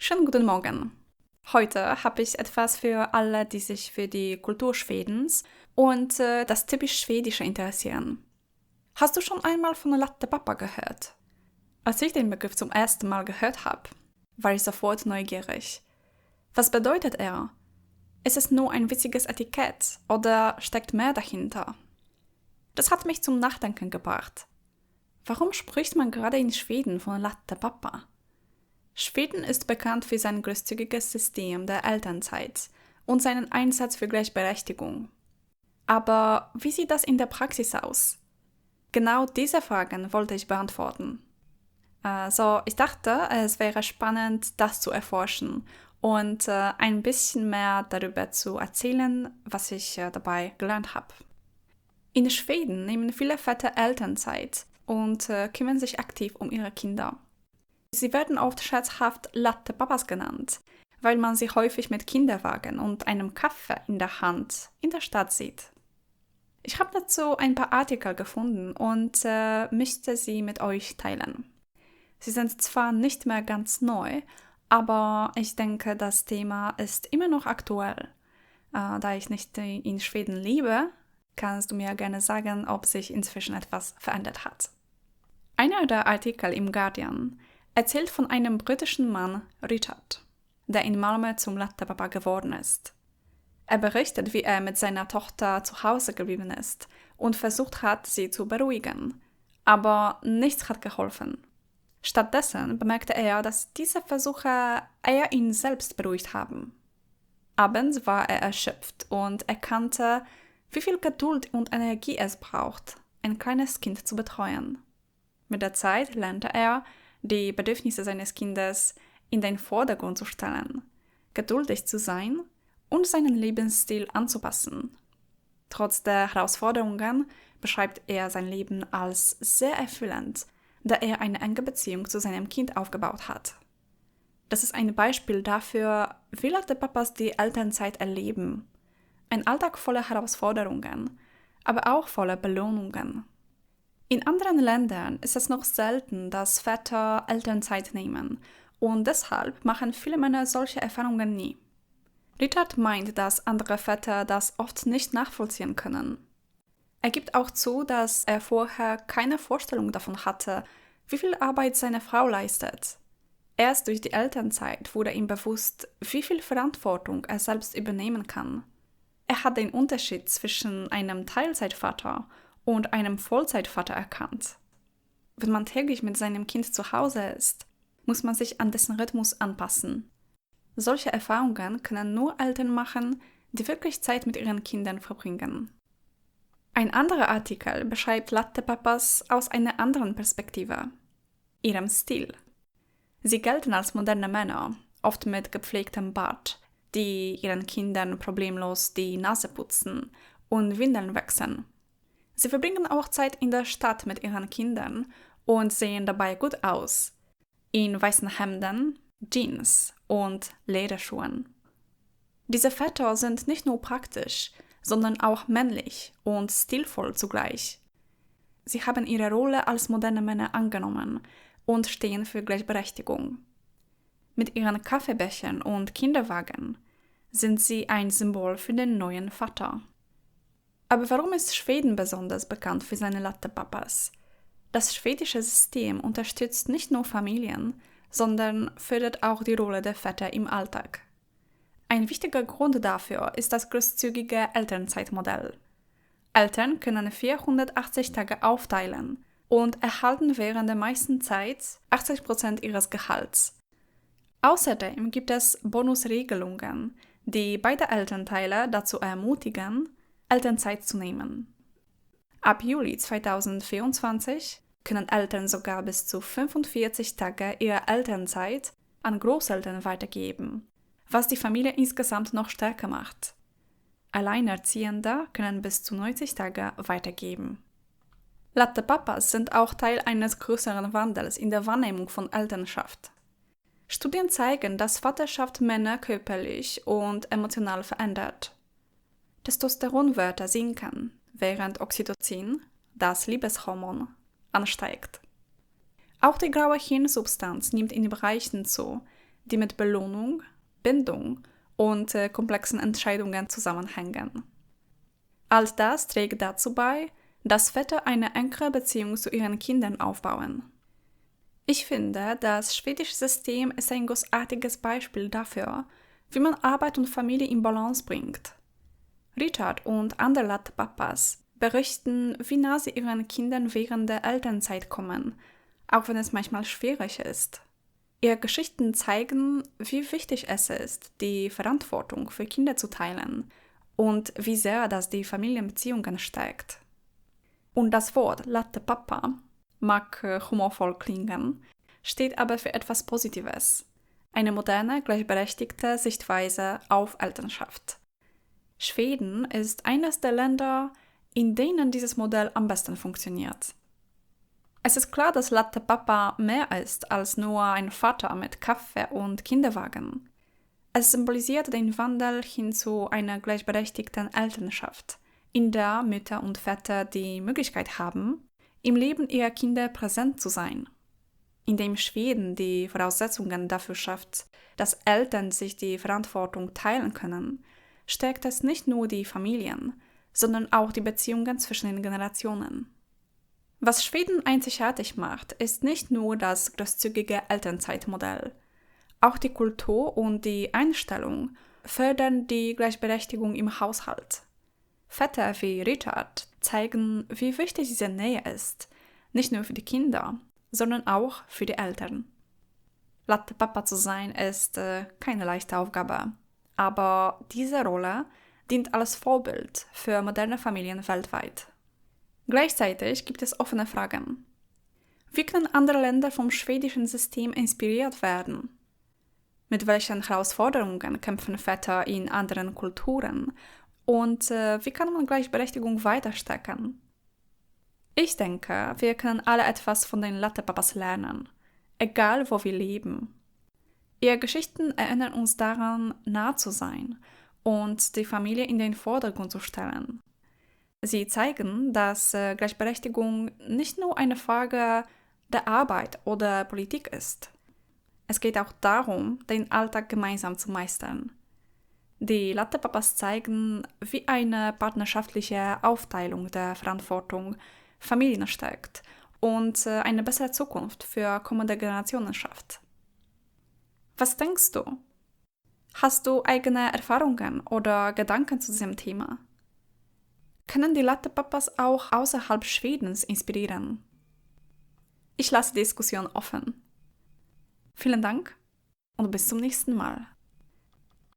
Schönen guten Morgen. Heute habe ich etwas für alle, die sich für die Kultur Schwedens und das typisch Schwedische interessieren. Hast du schon einmal von Latte Pappa gehört? Als ich den Begriff zum ersten Mal gehört habe, war ich sofort neugierig. Was bedeutet er? Ist es nur ein witziges Etikett oder steckt mehr dahinter? Das hat mich zum Nachdenken gebracht. Warum spricht man gerade in Schweden von Latte Pappa? Schweden ist bekannt für sein großzügiges System der Elternzeit und seinen Einsatz für Gleichberechtigung. Aber wie sieht das in der Praxis aus? Genau diese Fragen wollte ich beantworten. Ich dachte, es wäre spannend, das zu erforschen und ein bisschen mehr darüber zu erzählen, was ich dabei gelernt habe. In Schweden nehmen viele Väter Elternzeit und kümmern sich aktiv um ihre Kinder. Sie werden oft scherzhaft Latte Papas genannt, weil man sie häufig mit Kinderwagen und einem Kaffee in der Hand in der Stadt sieht. Ich habe dazu ein paar Artikel gefunden und möchte sie mit euch teilen. Sie sind zwar nicht mehr ganz neu, aber ich denke, das Thema ist immer noch aktuell. Da ich nicht in Schweden lebe, kannst du mir gerne sagen, ob sich inzwischen etwas verändert hat. Einer der Artikel im Guardian erzählt von einem britischen Mann, Richard, der in Malmö zum Latte Papa geworden ist. Er berichtet, wie er mit seiner Tochter zu Hause geblieben ist und versucht hat, sie zu beruhigen. Aber nichts hat geholfen. Stattdessen bemerkte er, dass diese Versuche eher ihn selbst beruhigt haben. Abends war er erschöpft und erkannte, wie viel Geduld und Energie es braucht, ein kleines Kind zu betreuen. Mit der Zeit lernte er, die Bedürfnisse seines Kindes in den Vordergrund zu stellen, geduldig zu sein und seinen Lebensstil anzupassen. Trotz der Herausforderungen beschreibt er sein Leben als sehr erfüllend, da er eine enge Beziehung zu seinem Kind aufgebaut hat. Das ist ein Beispiel dafür, wie Latte Papas die Elternzeit erleben. Ein Alltag voller Herausforderungen, aber auch voller Belohnungen. In anderen Ländern ist es noch selten, dass Väter Elternzeit nehmen und deshalb machen viele Männer solche Erfahrungen nie. Richard meint, dass andere Väter das oft nicht nachvollziehen können. Er gibt auch zu, dass er vorher keine Vorstellung davon hatte, wie viel Arbeit seine Frau leistet. Erst durch die Elternzeit wurde ihm bewusst, wie viel Verantwortung er selbst übernehmen kann. Er hat den Unterschied zwischen einem Teilzeitvater und einem Vollzeitvater erkannt. Wenn man täglich mit seinem Kind zu Hause ist, muss man sich an dessen Rhythmus anpassen. Solche Erfahrungen können nur Eltern machen, die wirklich Zeit mit ihren Kindern verbringen. Ein anderer Artikel beschreibt Latte Papas aus einer anderen Perspektive, ihrem Stil. Sie gelten als moderne Männer, oft mit gepflegtem Bart, die ihren Kindern problemlos die Nase putzen und Windeln wechseln. Sie verbringen auch Zeit in der Stadt mit ihren Kindern und sehen dabei gut aus, in weißen Hemden, Jeans und Lederschuhen. Diese Väter sind nicht nur praktisch, sondern auch männlich und stilvoll zugleich. Sie haben ihre Rolle als moderne Männer angenommen und stehen für Gleichberechtigung. Mit ihren Kaffeebechern und Kinderwagen sind sie ein Symbol für den neuen Vater. Aber warum ist Schweden besonders bekannt für seine Latte Papas? Das schwedische System unterstützt nicht nur Familien, sondern fördert auch die Rolle der Väter im Alltag. Ein wichtiger Grund dafür ist das großzügige Elternzeitmodell. Eltern können 480 Tage aufteilen und erhalten während der meisten Zeit 80% ihres Gehalts. Außerdem gibt es Bonusregelungen, die beide Elternteile dazu ermutigen, Elternzeit zu nehmen. Ab Juli 2024 können Eltern sogar bis zu 45 Tage ihrer Elternzeit an Großeltern weitergeben, was die Familie insgesamt noch stärker macht. Alleinerziehende können bis zu 90 Tage weitergeben. Latte Papas sind auch Teil eines größeren Wandels in der Wahrnehmung von Elternschaft. Studien zeigen, dass Vaterschaft Männer körperlich und emotional verändert. Testosteronwerte sinken, während Oxytocin, das Liebeshormon, ansteigt. Auch die graue Hirnsubstanz nimmt in Bereichen zu, die mit Belohnung, Bindung und komplexen Entscheidungen zusammenhängen. All das trägt dazu bei, dass Väter eine engere Beziehung zu ihren Kindern aufbauen. Ich finde, das schwedische System ist ein großartiges Beispiel dafür, wie man Arbeit und Familie in Balance bringt. Richard und andere Latte-Papas berichten, wie nah sie ihren Kindern während der Elternzeit kommen, auch wenn es manchmal schwierig ist. Ihre Geschichten zeigen, wie wichtig es ist, die Verantwortung für Kinder zu teilen und wie sehr das die Familienbeziehungen stärkt. Und das Wort Latte-Papa mag humorvoll klingen, steht aber für etwas Positives. Eine moderne, gleichberechtigte Sichtweise auf Elternschaft. Schweden ist eines der Länder, in denen dieses Modell am besten funktioniert. Es ist klar, dass Latte-Papa mehr ist als nur ein Vater mit Kaffee und Kinderwagen. Es symbolisiert den Wandel hin zu einer gleichberechtigten Elternschaft, in der Mütter und Väter die Möglichkeit haben, im Leben ihrer Kinder präsent zu sein. Indem Schweden die Voraussetzungen dafür schafft, dass Eltern sich die Verantwortung teilen können, stärkt es nicht nur die Familien, sondern auch die Beziehungen zwischen den Generationen. Was Schweden einzigartig macht, ist nicht nur das großzügige Elternzeitmodell. Auch die Kultur und die Einstellung fördern die Gleichberechtigung im Haushalt. Väter wie Richard zeigen, wie wichtig diese Nähe ist, nicht nur für die Kinder, sondern auch für die Eltern. Latte-Papa zu sein ist keine leichte Aufgabe, aber diese Rolle dient als Vorbild für moderne Familien weltweit. Gleichzeitig gibt es offene Fragen. Wie können andere Länder vom schwedischen System inspiriert werden? Mit welchen Herausforderungen kämpfen Väter in anderen Kulturen? Und wie kann man Gleichberechtigung weiter stärken? Ich denke, wir können alle etwas von den Latte-Papas lernen, egal wo wir leben. Ihre Geschichten erinnern uns daran, nah zu sein und die Familie in den Vordergrund zu stellen. Sie zeigen, dass Gleichberechtigung nicht nur eine Frage der Arbeit oder Politik ist. Es geht auch darum, den Alltag gemeinsam zu meistern. Die Latte-Papas zeigen, wie eine partnerschaftliche Aufteilung der Verantwortung Familien stärkt und eine bessere Zukunft für kommende Generationen schafft. Was denkst du? Hast du eigene Erfahrungen oder Gedanken zu diesem Thema? Können die Latte-Papas auch außerhalb Schwedens inspirieren? Ich lasse die Diskussion offen. Vielen Dank und bis zum nächsten Mal.